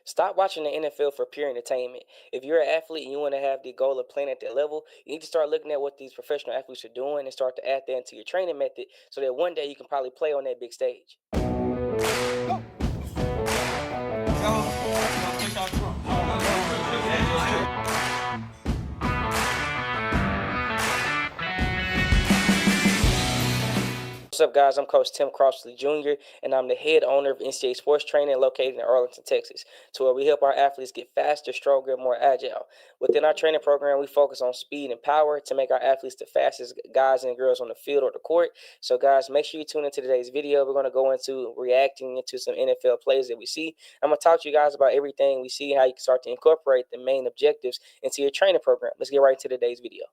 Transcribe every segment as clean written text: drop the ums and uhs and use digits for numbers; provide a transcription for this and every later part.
Stop watching the NFL for pure entertainment. If you're an athlete and you want to have the goal of playing at that level, you need to start looking at what these professional athletes are doing and start to add that into your training method so that one day you can probably play on that big stage. What's up, guys? I'm Coach Tim Crossley Jr., and I'm the head owner of NCAA Sports Training located in Arlington, Texas, to where we help our athletes get faster, stronger, and more agile. Within our training program, we focus on speed and power to make our athletes the fastest guys and girls on the field or the court. So, guys, make sure you tune into today's video. We're going to go into reacting into some NFL plays that we see. I'm going to talk to you guys about everything we see, how you can start to incorporate the main objectives into your training program. Let's get right into today's video.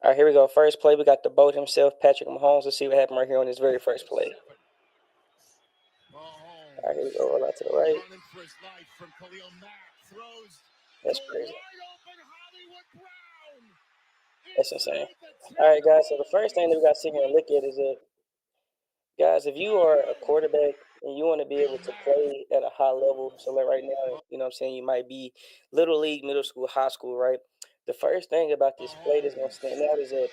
All right, here we go. First play, we got the GOAT himself, Patrick Mahomes. Let's see what happened right here on this very first play. All right, here we go. Roll out to the right. That's crazy. That's insane. All right, guys. So the first thing that we got to sit here and look at is that, guys, if you are a quarterback and you want to be able to play at a high level, so like right now, you know what I'm saying, you might be little league, middle school, high school, right? The first thing about this play that's going to stand out is that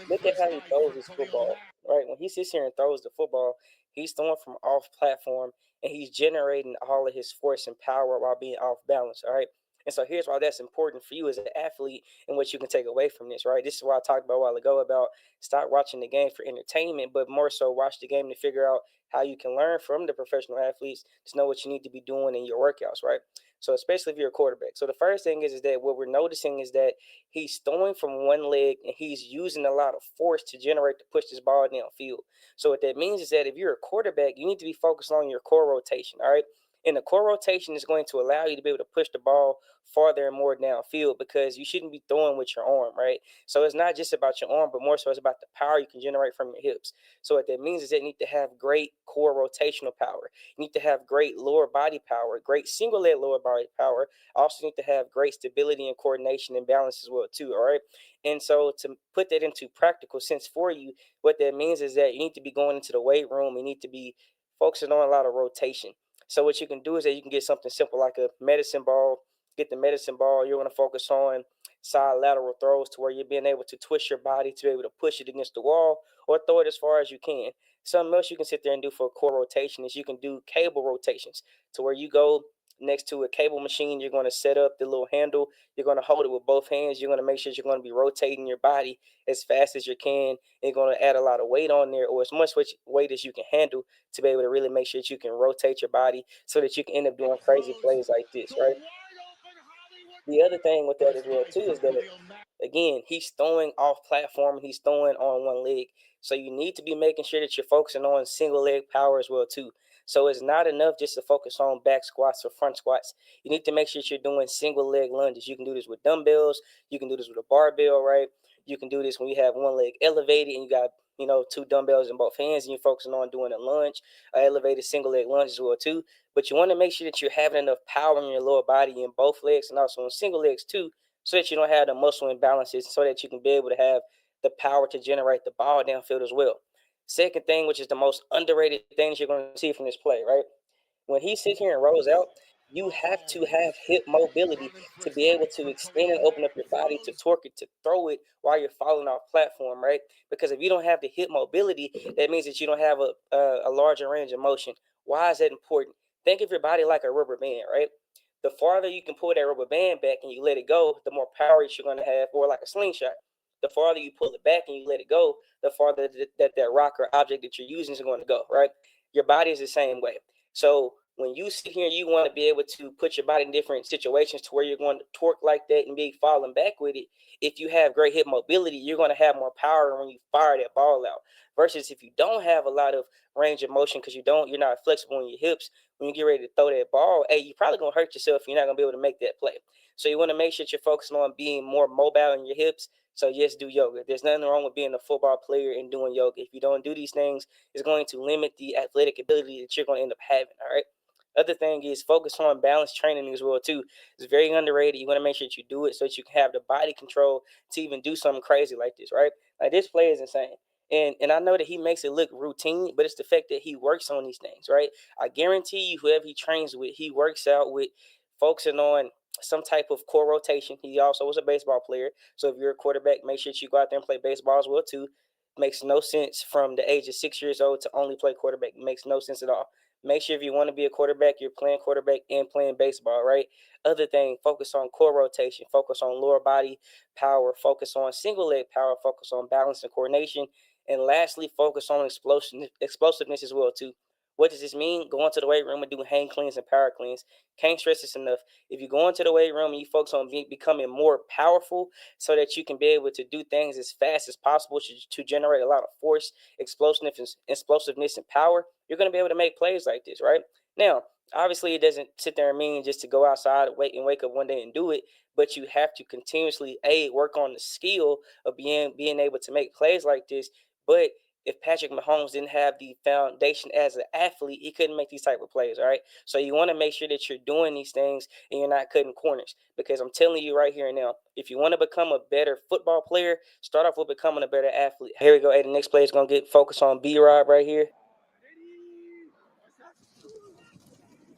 look at how he throws his football, right? When he sits here and throws the football, he's throwing from off platform and he's generating all of his force and power while being off balance, all right? And so here's why that's important for you as an athlete and what you can take away from this, right? This is what I talked about a while ago about stop watching the game for entertainment, but more so watch the game to figure out how you can learn from the professional athletes to know what you need to be doing in your workouts, right? So especially if you're a quarterback. So the first thing is that what we're noticing is that he's throwing from one leg and he's using a lot of force to generate to push this ball downfield. So what that means is that if you're a quarterback, you need to be focused on your core rotation, all right? And the core rotation is going to allow you to be able to push the ball farther and more downfield because you shouldn't be throwing with your arm, right? So it's not just about your arm, but more so it's about the power you can generate from your hips. So what that means is that you need to have great core rotational power. You need to have great lower body power, great single leg lower body power. Also need to have great stability and coordination and balance as well too, all right? And so to put that into practical sense for you, what that means is that you need to be going into the weight room. You need to be focusing on a lot of rotation. So what you can do is that you can get something simple like a medicine ball. Get the medicine ball. You're going to focus on side lateral throws to where you're being able to twist your body to be able to push it against the wall or throw it as far as you can. Something else you can sit there and do for a core rotation is you can do cable rotations to where you go next to a cable machine. You're going to set up the little handle. You're going to hold it with both hands. You're going to make sure you're going to be rotating your body as fast as you can. And you're going to add a lot of weight on there or as much weight as you can handle to be able to really make sure that you can rotate your body so that you can end up doing crazy plays like this, right? The other thing with that as well too is that again he's throwing off platform and he's throwing on one leg, so you need to be making sure that you're focusing on single leg power as well too. So it's not enough just to focus on back squats or front squats. You need to make sure that you're doing single leg lunges. You can do this with dumbbells, you can do this with a barbell, right? You can do this when you have one leg elevated and you got two dumbbells in both hands and you're focusing on doing a lunge, elevated single leg lunge as well too. But you want to make sure that you're having enough power in your lower body in both legs and also in single legs too, so that you don't have the muscle imbalances, so that you can be able to have the power to generate the ball downfield as well. Second thing, which is the most underrated things you're going to see from this play, right? When he sits here and rolls out, you have to have hip mobility to be able to extend and open up your body to torque it, to throw it while you're falling off platform, right? Because if you don't have the hip mobility, that means that you don't have a larger range of motion. Why is that important? Think of your body like a rubber band, right? The farther you can pull that rubber band back and you let it go, the more power you're going to have, or like a slingshot. The farther you pull it back and you let it go, the farther that rock or object that you're using is going to go, right? Your body is the same way. So when you sit here, you want to be able to put your body in different situations to where you're going to torque like that and be falling back with it. If you have great hip mobility, you're going to have more power when you fire that ball out. Versus if you don't have a lot of range of motion because you're not flexible in your hips, when you get ready to throw that ball, hey, you're probably going to hurt yourself. You're not going to be able to make that play. So you want to make sure that you're focusing on being more mobile in your hips. So yes, do yoga. There's nothing wrong with being a football player and doing yoga. If you don't do these things, it's going to limit the athletic ability that you're going to end up having, all right? Other thing is focus on balance training as well too. It's very underrated. You want to make sure that you do it so that you can have the body control to even do something crazy like this, right? Like this play is insane. And I know that he makes it look routine, but it's the fact that he works on these things, right? I guarantee you, whoever he trains with, he works out with focusing on some type of core rotation. He also was a baseball player. So if you're a quarterback, make sure you go out there and play baseball as well too. Makes no sense from the age of 6 years old to only play quarterback. Makes no sense at all. Make sure if you want to be a quarterback, you're playing quarterback and playing baseball, right? Other thing, focus on core rotation, focus on lower body power, focus on single leg power, focus on balance and coordination, and lastly, focus on explosiveness as well too. What does this mean? Go into the weight room and do hang cleans and power cleans. Can't stress this enough. If you go into the weight room and you focus on becoming more powerful so that you can be able to do things as fast as possible to generate a lot of force, explosiveness, and power, you're going to be able to make plays like this, right? Now, obviously, it doesn't sit there and mean just to go outside, wake up one day and do it, but you have to continuously work on the skill of being able to make plays like this. But if Patrick Mahomes didn't have the foundation as an athlete, he couldn't make these type of plays, all right? So you want to make sure that you're doing these things and you're not cutting corners. Because I'm telling you right here and now, if you want to become a better football player, start off with becoming a better athlete. Here we go. Hey, the next play is going to get focused on B-Rob right here.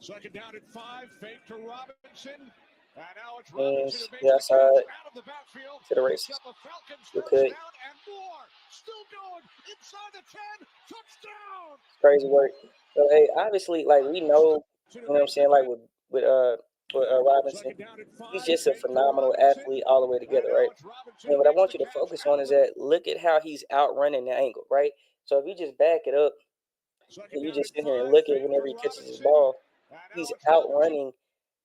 Second down at 5, fake to Robinson. And now it's Hands, Robinson who makes the the outside catch out of the backfield. to the Picks races. up a Falcons Good first cut. down and more. Still going inside the 10. Touchdown. Crazy work. So hey, obviously, like we know, you know what I'm saying, like with Robinson, Second down at 5, he's just a fake to phenomenal Robinson. athlete all the way And together, now right? it's Robinson And who what I makes want the you to catch focus out on of is the that look at how he's outrunning the angle, right? So if you just back it up second and you down just at sit here and 5, look at fake to whenever he catches his Robinson. ball, And now he's it's Robinson. outrunning.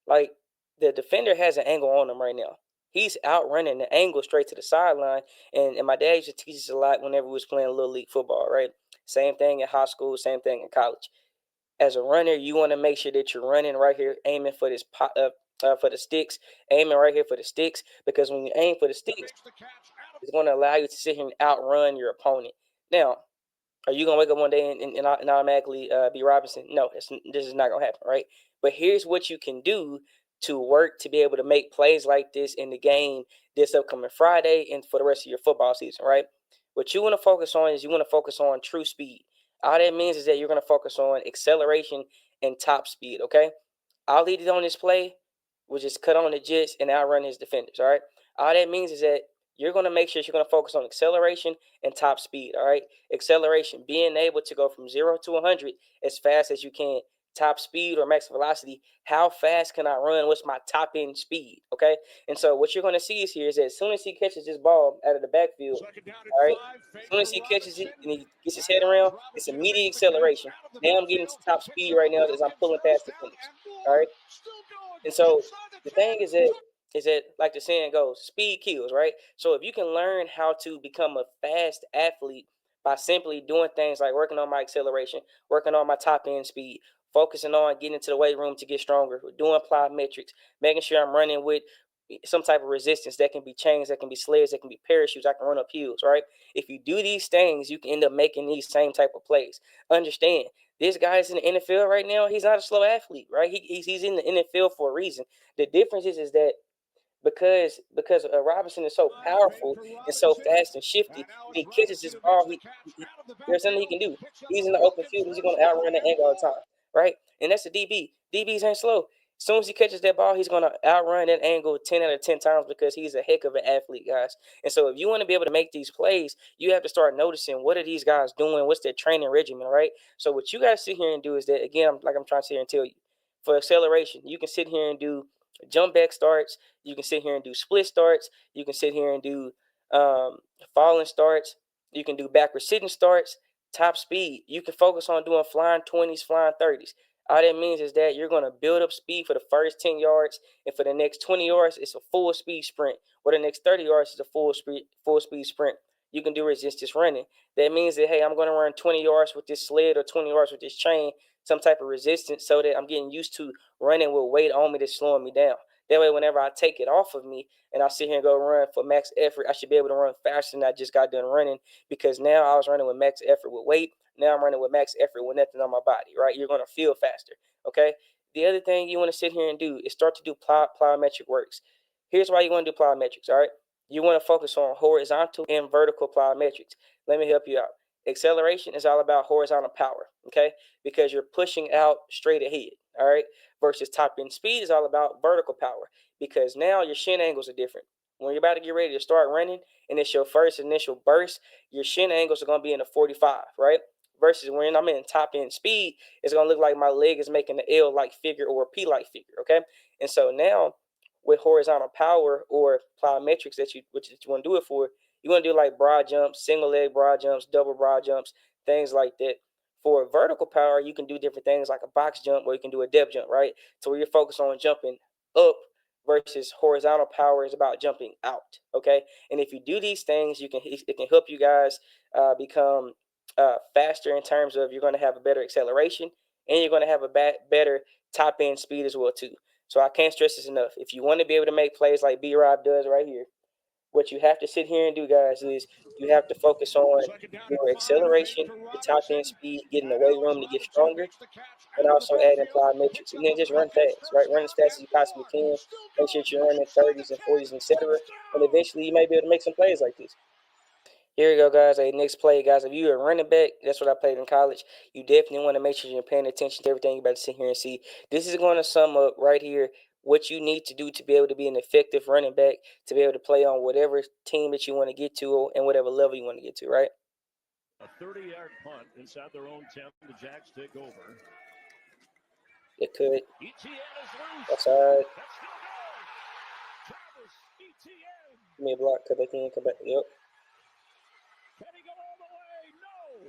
Like the defender has an angle on him right now. He's outrunning the angle straight to the sideline. And my dad used to teach us a lot whenever we was playing little league football, right? Same thing in high school, same thing in college. As a runner, you want to make sure that you're running right here, aiming for this for the sticks, aiming right here for the sticks, because when you aim for the sticks, it's going to allow you to sit here and outrun your opponent. Now, are you gonna wake up one day and automatically be Robinson? No, this is not gonna happen, right? But here's what you can do to work to be able to make plays like this in the game this upcoming Friday and for the rest of your football season, right? What you want to focus on is you want to focus on true speed. All that means is that you're gonna focus on acceleration and top speed, okay? All he did on this play was just cut on the jits and outrun his defenders, all right? All that means is that you're going to make sure you're going to focus on acceleration and top speed, all right? Acceleration, being able to go from 0 to 100 as fast as you can. Top speed or max velocity, how fast can I run? What's my top end speed, okay? And so what you're going to see is here is that as soon as he catches this ball out of the backfield, all right, as soon as he catches it and he gets his head around, it's immediate acceleration. Now I'm getting to top speed right now as I'm pulling past defenders, all right? And so the thing is that like the saying goes, speed kills, right? So if you can learn how to become a fast athlete by simply doing things like working on my acceleration, working on my top end speed, focusing on getting into the weight room to get stronger, doing plyometrics, making sure I'm running with some type of resistance that can be chains, that can be sleds, that can be parachutes, I can run up hills, right? If you do these things, you can end up making these same type of plays. Understand, this guy's in the NFL right now. He's not a slow athlete, right? He's in the NFL for a reason. The difference is that because Robinson is so powerful and so fast and shifty, when he catches this ball, there's nothing he can do. He's in the open field. He's going to outrun the angle all the time, right? And that's the DB. DBs ain't slow. As soon as he catches that ball, he's going to outrun that angle 10 out of 10 times because he's a heck of an athlete, guys. And so if you want to be able to make these plays, you have to start noticing what are these guys doing? What's their training regimen, right? So what you got to sit here and do is that, again, I'm trying to sit here and tell you, for acceleration, you can sit here and do jump back starts. You can sit here and do split starts. You can sit here and do falling starts. You can do backward sitting starts, top speed. You can focus on doing flying 20s, flying 30s. All that means is that you're going to build up speed for the first 10 yards, and for the next 20 yards, it's a full speed sprint. Or the next 30 yards is a full speed sprint. You can do resistance running. That means that, hey, I'm going to run 20 yards with this sled or 20 yards with this chain, some type of resistance, so that I'm getting used to running with weight on me that's slowing me down. That way, whenever I take it off of me and I sit here and go run for max effort, I should be able to run faster than I just got done running, because now I was running with max effort with weight. Now I'm running with max effort with nothing on my body, right? You're going to feel faster, okay? The other thing you want to sit here and do is start to do plyometric works. Here's why you want to do plyometrics, all right? You want to focus on horizontal and vertical plyometrics. Let me help you out. Acceleration is all about horizontal power, okay? Because you're pushing out straight ahead, all right, versus top end speed is all about vertical power, because now your shin angles are different. When you're about to get ready to start running and it's your first initial burst, your shin angles are going to be in a 45, right? Versus when I'm in top end speed, it's going to look like my leg is making an L like figure or a P like figure, okay? And so now with horizontal power or plyometrics that you want to do it for, you want to do like broad jumps, single leg broad jumps, double broad jumps, things like that. For vertical power, you can do different things like a box jump, or you can do a depth jump, right? So where you're focused on jumping up versus horizontal power is about jumping out, okay? And if you do these things, it can help you guys become faster in terms of you're going to have a better acceleration, and you're going to have a better top end speed as well too. So I can't stress this enough. If you want to be able to make plays like B-Rob does right here, what you have to sit here and do, guys, is you have to focus on Second down and your 5, fake acceleration, to your top Robinson. end speed, getting the And weight now room it's to get Robinson stronger, makes the catch and out of the also adding backfield. plyometrics. Picks And up then a just run couple, fast, right? first Run as down fast as and you possibly 1. can. Still Make sure that you're going. running Second 30s and carry 40s, for etc. first And down. eventually you might be able to make some plays like this. Here we go, guys. Next play, guys. If you're a running back, that's what I played in college. You definitely want to make sure you're paying attention to everything you're about to sit here and see. This is going to sum up right here what you need to do to be able to be an effective running back, to be able to play on whatever team that you want to get to and whatever level you want to get to, right? A 30-yard punt inside their own 10. The Jacks take over. It could. ETN is loose. Outside. That's still good. Travis ETN. Give me a block. Come back in. Come back. Yep. Can he go all the way? No.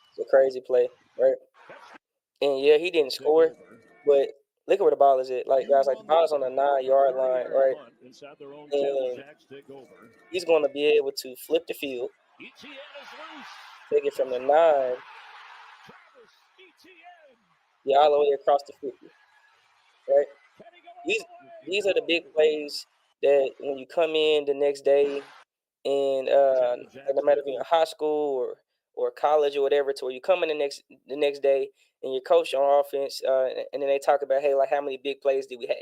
It's a crazy play, right? And yeah, he didn't score, but look at where the ball is at. Like, guys, like the ball's on the 9-yard line, right? Inside their own 10. The And Jacks take over. he's going to be able to flip the field, ETN is loose. take it from the 9, Travis ETN. get all the way across the 50, right? Can he go all These the way? these are the big plays that when you come in the next day, and no matter if you're in high school or college or whatever, to where you come in the next day and your coach on offense, and then they talk about, hey, like, how many big plays did we have?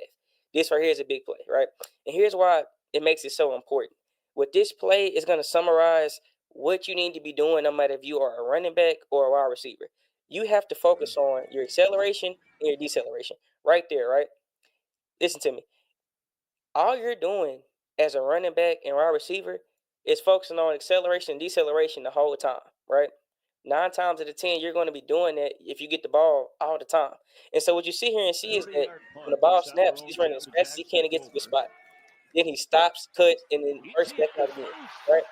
This right here is a big play, right? And here's why it makes it so important. With this play, it's going to summarize what you need to be doing, no matter if you are a running back or a wide receiver. You have to focus on your acceleration and your deceleration, right there, right? Listen to me. All you're doing as a running back and wide receiver is focusing on acceleration and deceleration the whole time, right? 9 times out of 10, you're going to be doing that if you get the ball all the time. And so what you see here and see is that when the ball snaps, he's running as fast as he can to get to the spot. Then he stops, cuts, and then bursts back out again, right?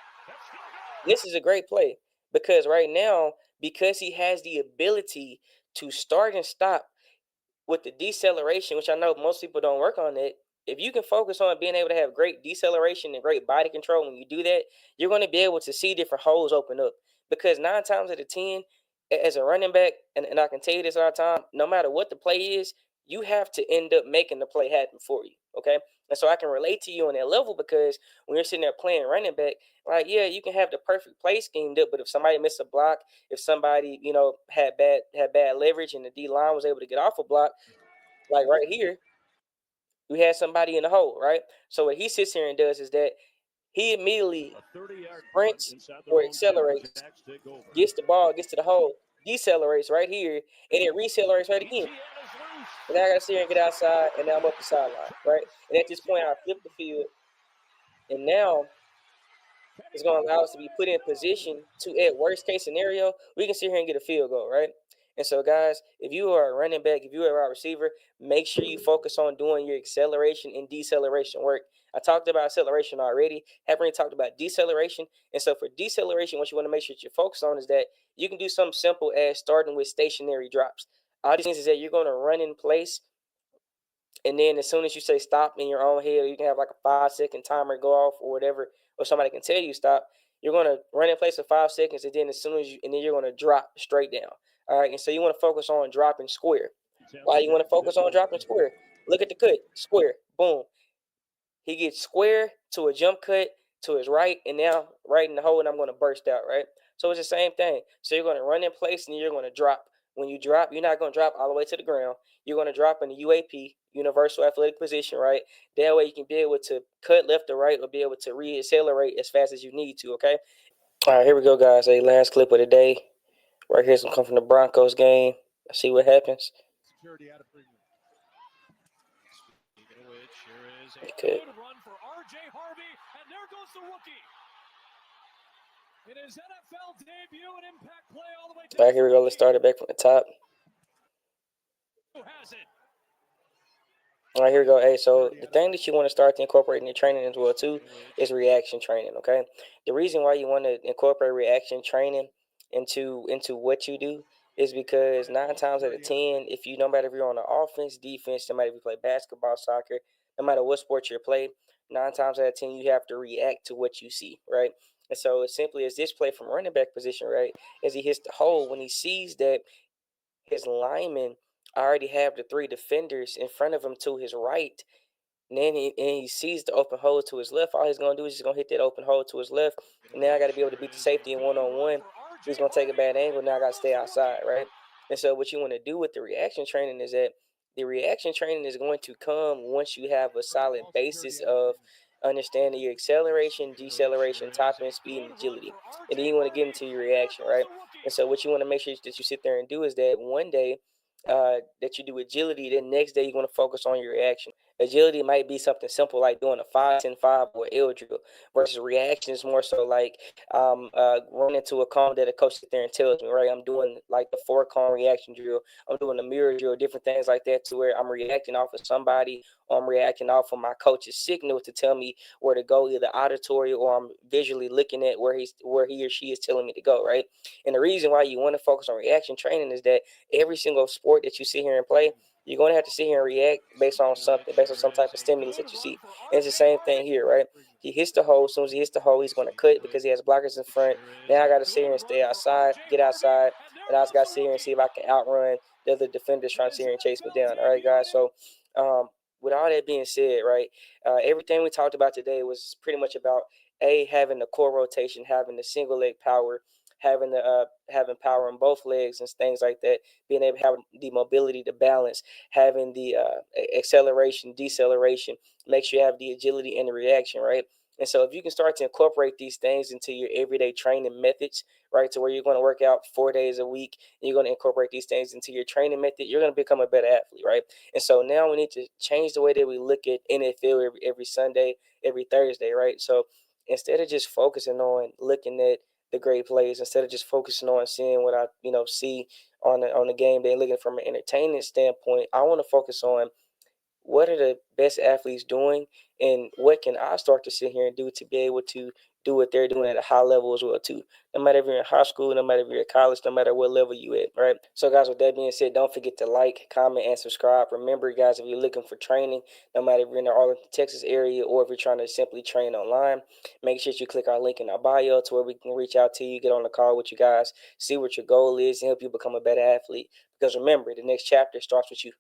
This is a great play because right now, because he has the ability to start and stop with the deceleration, which I know most people don't work on it, if you can focus on being able to have great deceleration and great body control when you do that, you're going to be able to see different holes open up. Because 9 times out of 10, as a running back, and I can tell you this all the time, no matter what the play is, you have to end up making the play happen for you. Okay. And so I can relate to you on that level because when you're sitting there playing running back, like, yeah, you can have the perfect play schemed up, but if somebody missed a block, if somebody, had bad leverage and the D line was able to get off a block, like right here, we had somebody in the hole, right? So what he sits here and does is that he immediately A 30-yard punt sprints inside their or own 10. The accelerates, Jacks take over. gets the ball, gets to the hole, decelerates right here, and it recelerates right again. And now I got to sit here and get outside, and now I'm up the sideline, right? And at this point, I flip the field, and now it's going to allow us to be put in position to, at worst case scenario, we can sit here and get a field goal, right? And so, guys, if you are a running back, if you are a wide receiver, make sure you focus on doing your acceleration and deceleration work. I talked about acceleration already. Haven't really talked about deceleration. And so for deceleration, what you want to make sure that you focus on is that you can do something simple as starting with stationary drops. All these things is that you're going to run in place, and then as soon as you say stop in your own head, you can have like a 5-second timer go off or whatever, or somebody can tell you stop. You're gonna run in place for 5 seconds, and then you're gonna drop straight down. All right, and so you want to focus on dropping square. Why you want to focus on dropping square? Look at the cut, square, boom. He gets square to a jump cut to his right, and now right in the hole, and I'm going to burst out, right? So it's the same thing. So you're going to run in place, and you're going to drop. When you drop, you're not going to drop all the way to the ground. You're going to drop in the UAP, Universal Athletic Position, right? That way you can be able to cut left or right or be able to re-accelerate as fast as you need to, okay? All right, here we go, guys. Last clip of the day. Right here's some come from the Broncos game. Let's see what happens. security at a premium. Speaking of which, here is a Okay. good run for R.J. Harvey, and there goes the rookie. In his NFL debut, an impact play all the way down. All right, here we go. Let's start it back from the top. Who has it? All right, here we go. Hey, so the thing that you want to start to incorporate in your training as well too is reaction training. Okay, the reason why you want to incorporate reaction training into what you do is because 9 times out of 10, if you no matter if you're on the offense, defense, no matter if you play basketball, soccer, no matter what sport you play, 9 times out of 10 you have to react to what you see, right? And so as simply as this play from running back position, right, as he hits the hole, when he sees that his linemen already have the three defenders in front of him to his right, and then he sees the open hole to his left. All he's gonna do is he's gonna hit that open hole to his left. And now I got to be able to beat the safety in 1-on-1. He's gonna take a bad angle. Now I got to stay outside, right? And so what you want to do with the reaction training is that the reaction training is going to come once you have a solid basis of understanding your acceleration, deceleration, top end speed, and agility. And then you want to get into your reaction, right? And so what you want to make sure that you sit there and do is that one day that you do agility, then next day you're going to focus on your reaction. Agility might be something simple like doing a 5-10-5 or L drill, versus reaction is more so like running to a cone that a coach sits there and tells me, right? I'm doing like the 4-cone reaction drill. I'm doing the mirror drill, different things like that, to where I'm reacting off of somebody, or I'm reacting off of my coach's signal to tell me where to go, either auditory or I'm visually looking at where he or she is telling me to go, right? And the reason why you want to focus on reaction training is that every single sport that you sit here and play, you're going to have to sit here and react based on something, based on some type of stimulus that you see. And it's the same thing here, right? He hits the hole. As soon as he hits the hole, he's going to cut because he has blockers in front. Now I got to sit here and stay outside, get outside, and I just got to sit here and see if I can outrun the other defenders trying to sit here and chase me down. All right, guys. So, with all that being said, right, everything we talked about today was pretty much about having the core rotation, having the single leg power, having power on both legs and things like that, being able to have the mobility, the balance, having the acceleration, deceleration, make sure you have the agility and the reaction, right? And so if you can start to incorporate these things into your everyday training methods, right, to where you're going to work out 4 days a week, and you're going to incorporate these things into your training method, you're going to become a better athlete, right? And so now we need to change the way that we look at NFL every Sunday, every Thursday, right? So instead of just focusing on looking at the great plays, instead of just focusing on seeing what I see on the game day, looking from an entertainment standpoint, I want to focus on what are the best athletes doing, and what can I start to sit here and do to be able to do what they're doing at a high level as well too. No matter if you're in high school, no matter if you're at college, no matter what level you at, right? So guys, with that being said, don't forget to like, comment, and subscribe. Remember, guys, if you're looking for training, no matter if you're in the Arlington, Texas area, or if you're trying to simply train online, make sure you click our link in our bio to where we can reach out to you, get on the call with you guys, see what your goal is, and help you become a better athlete. Because remember, the next chapter starts with you.